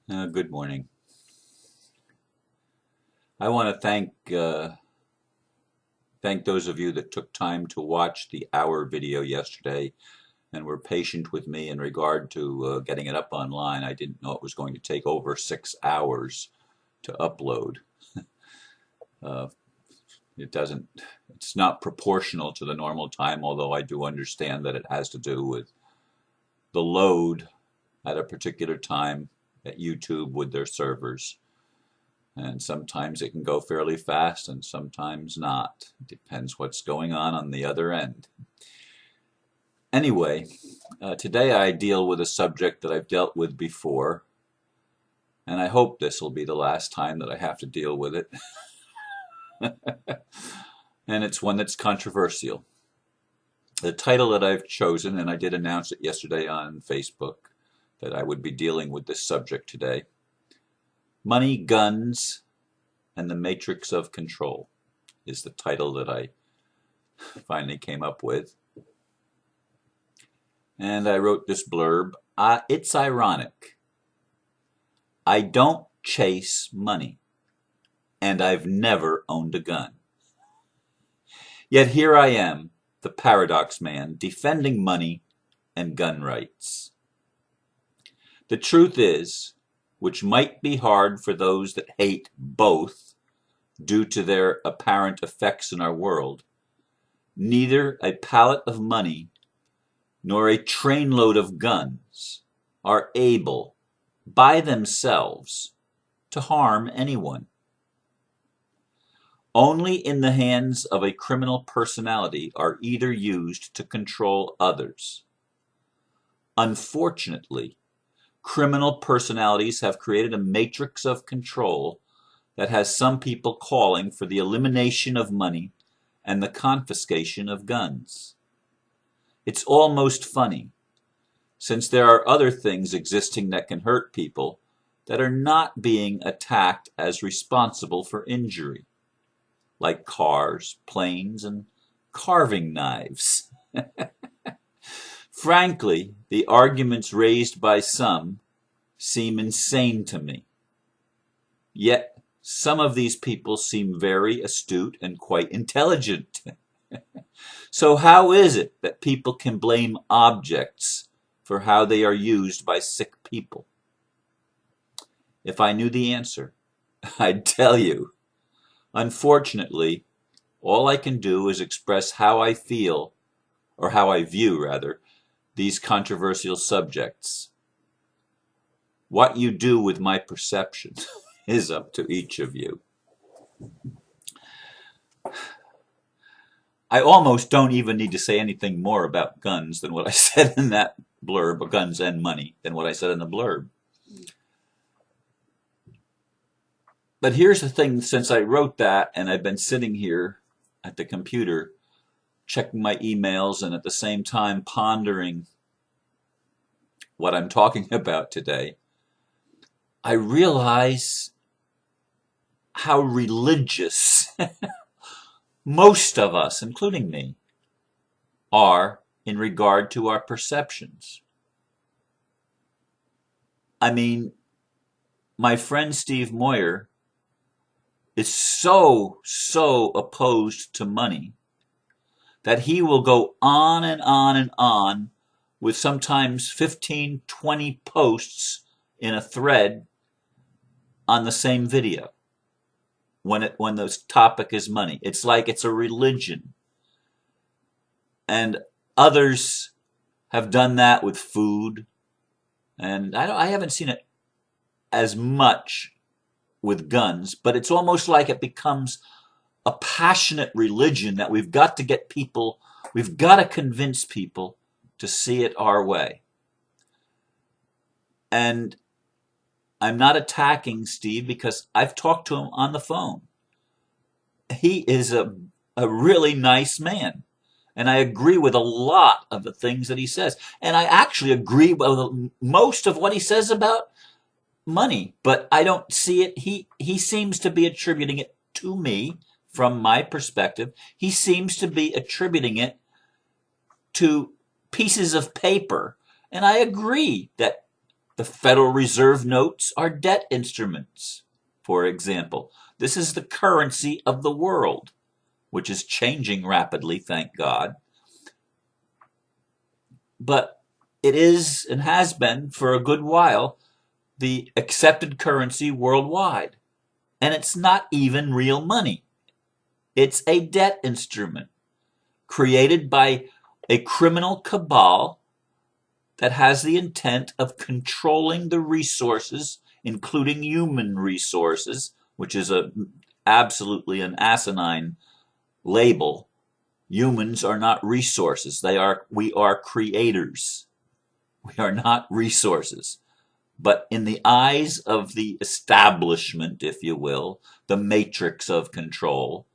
Good morning. I want to thank those of you that took time to watch the hour video yesterday and were patient with me in regard to getting it up online. I didn't know it was going to take over 6 hours to upload. Uh, it's not proportional to the normal time, although I do understand that it has to do with the load at a particular time at YouTube with their servers. And sometimes it can go fairly fast and sometimes not. It depends what's going on the other end. Anyway, today I deal with a subject that I've dealt with before, and I hope this will be the last time that I have to deal with it. And it's one that's controversial. The title that I've chosen, and I did announce it yesterday on Facebook, that I would be dealing with this subject today. Money, Guns, and the Matrix of Control is the title that I finally came up with. And I wrote this blurb. It's ironic. I don't chase money, and I've never owned a gun. Yet here I am, the Paradoxman, defending money and gun rights. The truth is, which might be hard for those that hate both due to their apparent effects in our world, neither a pallet of money nor a trainload of guns are able, by themselves, to harm anyone. Only in the hands of a criminal personality are either used to control others. Unfortunately, criminal personalities have created a matrix of control that has some people calling for the elimination of money and the confiscation of guns. It's almost funny, since there are other things existing that can hurt people that are not being attacked as responsible for injury, like cars, planes, and carving knives. Frankly, the arguments raised by some seem insane to me. Yet, some of these people seem very astute and quite intelligent. So how is it that people can blame objects for how they are used by sick people? If I knew the answer, I'd tell you. Unfortunately, all I can do is express how I feel, or how I view, rather, these controversial subjects. What you do with my perception is up to each of you. I almost don't even need to say anything more about guns than what I said in that blurb, or guns and money, than what I said in the blurb. But here's the thing, since I wrote that and I've been sitting here at the computer checking my emails and at the same time pondering what I'm talking about today, I realize how religious most of us, including me, are in regard to our perceptions. I mean, my friend Steve Moyer is so opposed to money that he will go on and on and on with sometimes 15, 20 posts in a thread on the same video when the topic is money. It's like it's a religion. And others have done that with food, and I haven't seen it as much with guns, but it's almost like it becomes a passionate religion that we've got to convince people to see it our way. And I'm not attacking Steve because I've talked to him on the phone. He is a really nice man. And I agree with a lot of the things that he says. And I actually agree with most of what he says about money, but I don't see it. He seems to be attributing it to me from my perspective. He seems to be attributing it to pieces of paper. And I agree that The Federal Reserve notes are debt instruments, for example. This is the currency of the world, which is changing rapidly, thank God. But it is and has been for a good while the accepted currency worldwide. And it's not even real money. It's a debt instrument created by a criminal cabal that has the intent of controlling the resources, including human resources, which is absolutely an asinine label. Humans are not resources. We are creators. We are not resources. But in the eyes of the establishment, if you will, the matrix of control,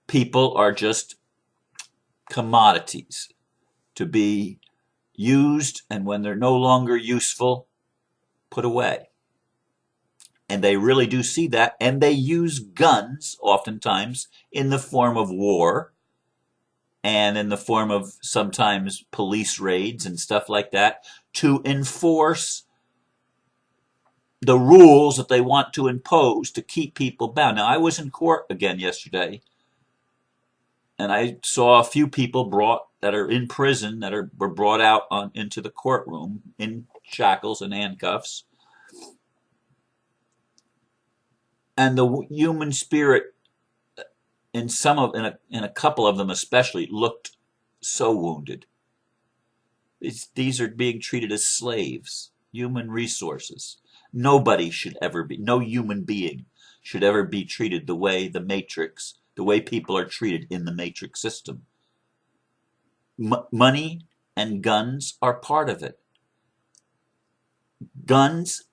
people are just commodities to be used, and when they're no longer useful, put away. And they really do see that, and they use guns oftentimes in the form of war and in the form of sometimes police raids and stuff like that to enforce the rules that they want to impose to keep people bound. Now, I was in court again yesterday, and I saw a few people that are in prison that were brought out into the courtroom in shackles and handcuffs. And the human spirit in a couple of them especially looked so wounded. These are being treated as slaves, human resources. Nobody should ever be, no human being should ever be treated the way the way people are treated in the matrix system. Money and guns are part of it. Guns,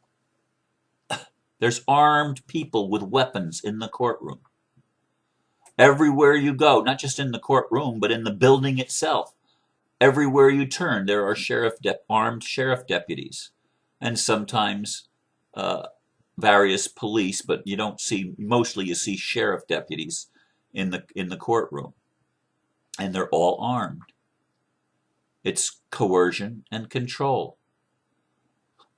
there's armed people with weapons in the courtroom. Everywhere you go, not just in the courtroom, but in the building itself, everywhere you turn, there are armed sheriff deputies, and sometimes various police, but you don't see, mostly you see sheriff deputies in the courtroom, and they're all armed. It's coercion and control.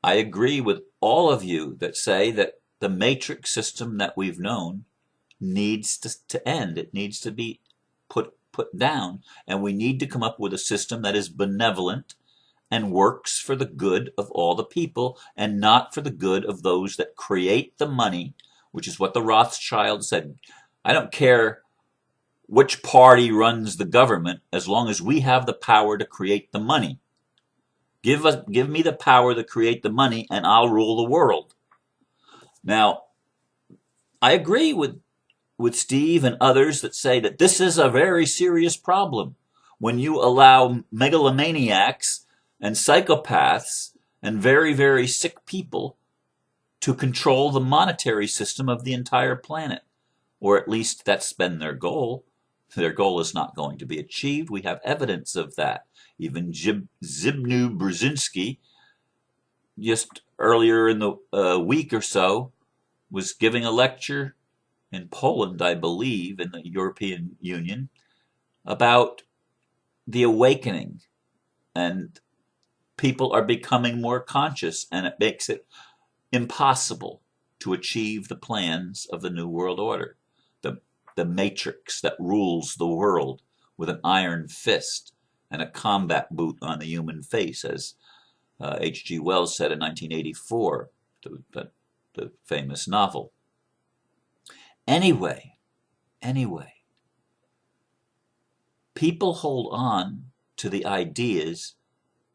I agree with all of you that say that the matrix system that we've known needs to end. It needs to be put down, and we need to come up with a system that is benevolent and works for the good of all the people and not for the good of those that create the money, which is what the Rothschild said. I don't care which party runs the government as long as we have the power to create the money. Give me the power to create the money and I'll rule the world. Now, I agree with Steve and others that say that this is a very serious problem when you allow megalomaniacs and psychopaths and very, very sick people to control the monetary system of the entire planet. Or at least that's been their goal. Their goal is not going to be achieved. We have evidence of that. Even Zbigniew Brzezinski, just earlier in the week or so, was giving a lecture in Poland, I believe, in the European Union, about the awakening. And people are becoming more conscious, and it makes it impossible to achieve the plans of the New World Order. The matrix that rules the world with an iron fist and a combat boot on the human face, as H.G. Wells said in 1984, the famous novel. Anyway, people hold on to the ideas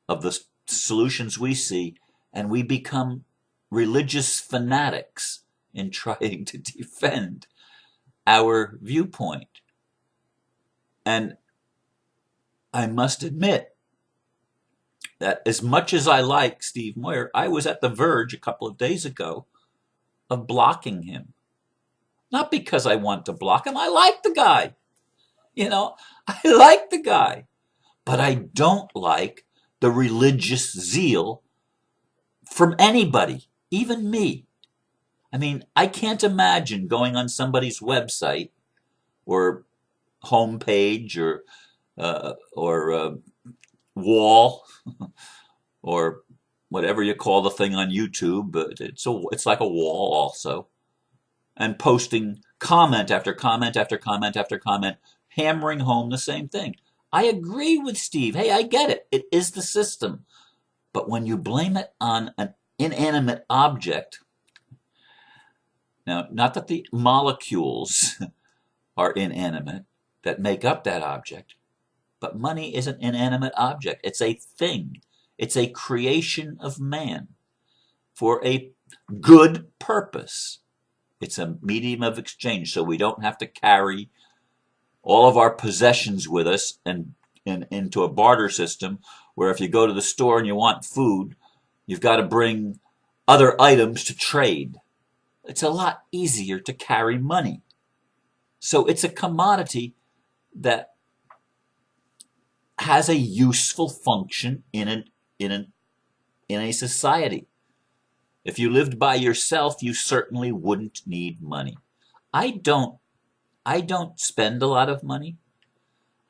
of the solutions we see, and we become religious fanatics in trying to defend our viewpoint. And I must admit that as much as I like Steve Moyer, I was at the verge a couple of days ago of blocking him. Not because I want to block him. I like the guy. I like the guy. But I don't like the religious zeal from anybody, even me. I mean, I can't imagine going on somebody's website or homepage or wall or whatever you call the thing on YouTube, but it's like a wall also, and posting comment after comment after comment after comment, hammering home the same thing. I agree with Steve. Hey, I get it. It is the system. But when you blame it on an inanimate object, now, not that the molecules are inanimate that make up that object, but money is an inanimate object. It's a thing. It's a creation of man for a good purpose. It's a medium of exchange, so we don't have to carry all of our possessions with us and into a barter system where if you go to the store and you want food, you've got to bring other items to trade. It's a lot easier to carry money. So it's a commodity that has a useful function in a society. If you lived by yourself, you certainly wouldn't need money. I don't spend a lot of money.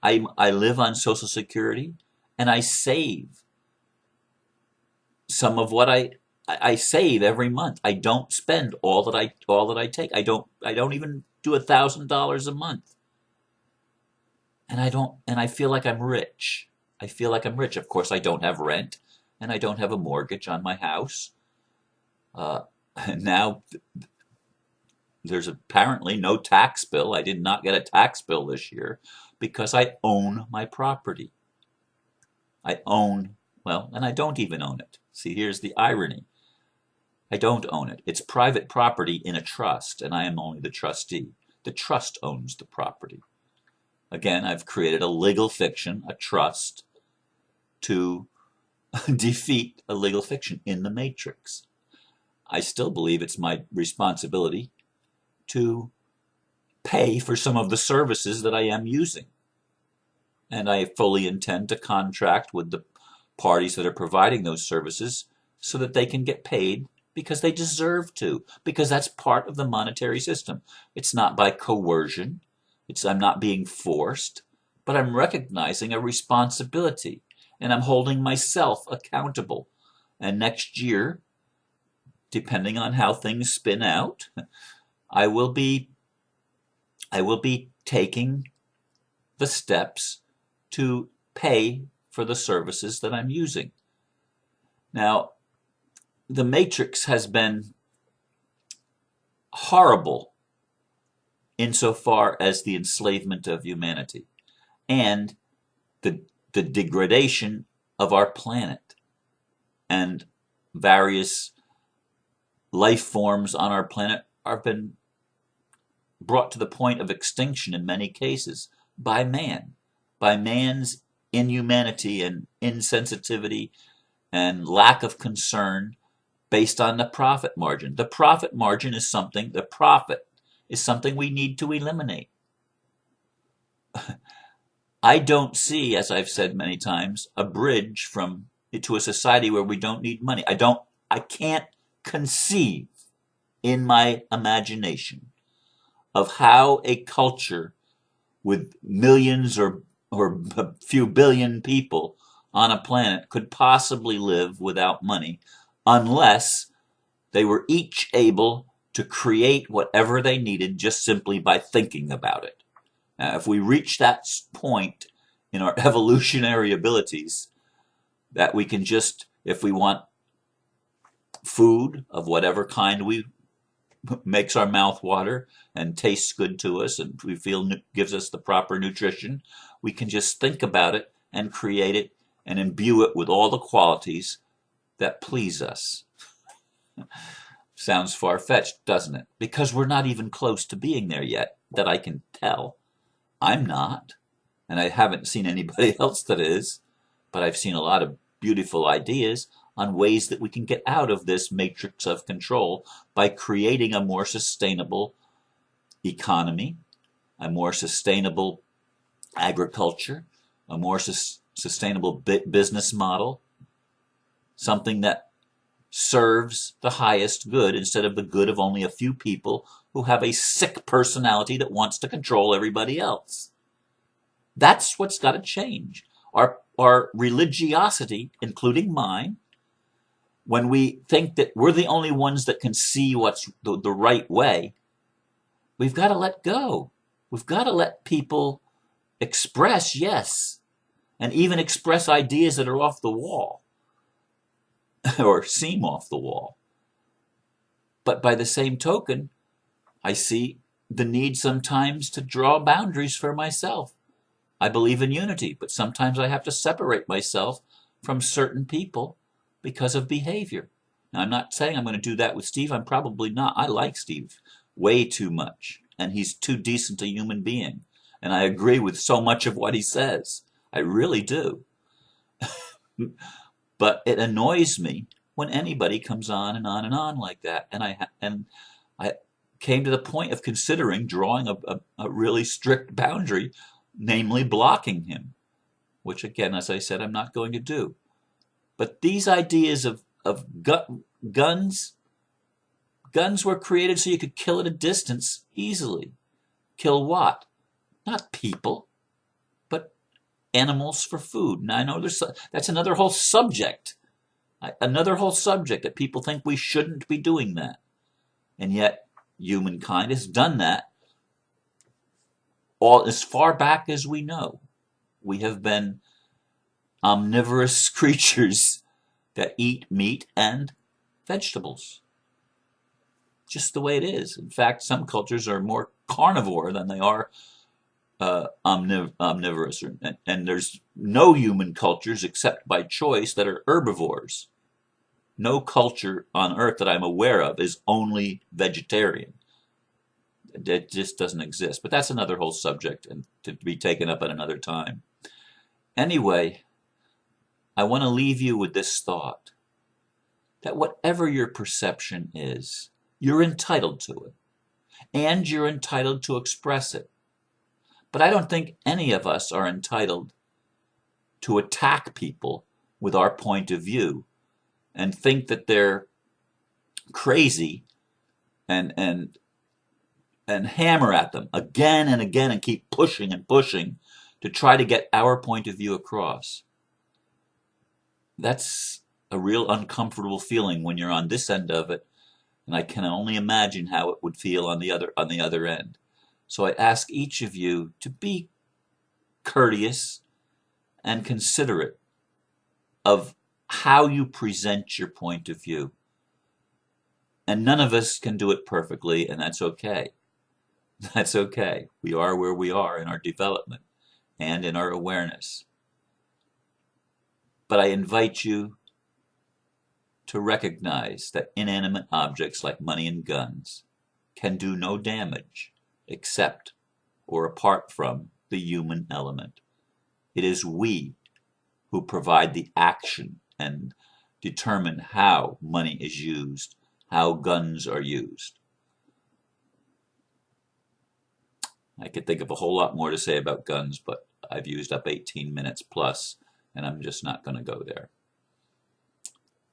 I live on Social Security, and I save some of what I save every month. I don't spend all that I take. I don't even do $1,000 a month. And I feel like I'm rich. I feel like I'm rich. Of course, I don't have rent, and I don't have a mortgage on my house. And now there's apparently no tax bill. I did not get a tax bill this year because I own my property. And I don't even own it. See, here's the irony. I don't own it. It's private property in a trust, and I am only the trustee. The trust owns the property. Again, I've created a legal fiction, a trust, to defeat a legal fiction in the matrix. I still believe it's my responsibility to pay for some of the services that I am using. And I fully intend to contract with the parties that are providing those services so that they can get paid because they deserve to, because that's part of the monetary system. It's not by coercion. I'm not being forced, but I'm recognizing a responsibility, and I'm holding myself accountable. And next year, depending on how things spin out, I will be taking the steps to pay for the services that I'm using. Now, the matrix has been horrible insofar as the enslavement of humanity and the degradation of our planet and various life forms on our planet have been brought to the point of extinction in many cases by man, by man's inhumanity and insensitivity and lack of concern based on the profit margin. The profit margin is something, the profit is something we need to eliminate. I don't see, as I've said many times, a bridge to a society where we don't need money. I can't conceive in my imagination of how a culture with millions or a few billion people on a planet could possibly live without money unless they were each able to create whatever they needed just simply by thinking about it. Now, if we reach that point in our evolutionary abilities, that we can just, if we want food of whatever kind makes our mouth water and tastes good to us and we feel gives us the proper nutrition, we can just think about it and create it and imbue it with all the qualities that please us. Sounds far-fetched, doesn't it? Because we're not even close to being there yet, that I can tell. I'm not, and I haven't seen anybody else that is, but I've seen a lot of beautiful ideas on ways that we can get out of this matrix of control by creating a more sustainable economy, a more sustainable agriculture, a more sustainable business model, something that serves the highest good instead of the good of only a few people who have a sick personality that wants to control everybody else. That's what's got to change. Our religiosity, including mine, when we think that we're the only ones that can see what's the right way, we've got to let go. We've got to let people express, yes, and even express ideas that are off the wall or seem off the wall. But by the same token, I see the need sometimes to draw boundaries for myself. I believe in unity, but sometimes I have to separate myself from certain people because of behavior. Now, I'm not saying I'm going to do that with Steve. I'm probably not. I like Steve way too much, and he's too decent a human being. And I agree with so much of what he says. I really do. But it annoys me when anybody comes on and on and on like that. And I came to the point of considering drawing a really strict boundary, namely blocking him, which again, as I said, I'm not going to do. But these ideas of guns were created so you could kill at a distance easily. Kill what? Not people, but animals for food. Now I know that's another whole subject. Another whole subject that people think we shouldn't be doing that. And yet humankind has done that all as far back as we know. We have been omnivorous creatures that eat meat and vegetables. Just the way it is. In fact, some cultures are more carnivore than they are omnivorous. And there's no human cultures except by choice that are herbivores. No culture on earth that I'm aware of is only vegetarian. It just doesn't exist. But that's another whole subject and to be taken up at another time. Anyway, I want to leave you with this thought, that whatever your perception is, you're entitled to it, and you're entitled to express it. But I don't think any of us are entitled to attack people with our point of view and think that they're crazy and hammer at them again and again and keep pushing and pushing to try to get our point of view across. That's a real uncomfortable feeling when you're on this end of it, and I can only imagine how it would feel on the other end. So I ask each of you to be courteous and considerate of how you present your point of view. And none of us can do it perfectly, and that's okay. That's okay. We are where we are in our development and in our awareness. But I invite you to recognize that inanimate objects like money and guns can do no damage except or apart from the human element. It is we who provide the action and determine how money is used, how guns are used. I could think of a whole lot more to say about guns, but I've used up 18 minutes plus, and I'm just not going to go there.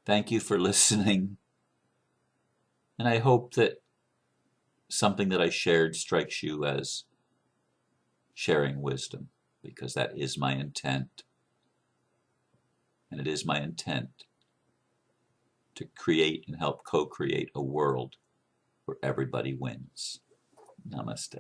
Thank you for listening, and I hope that something that I shared strikes you as sharing wisdom, because that is my intent. And it is my intent to create and help co-create a world where everybody wins. Namaste.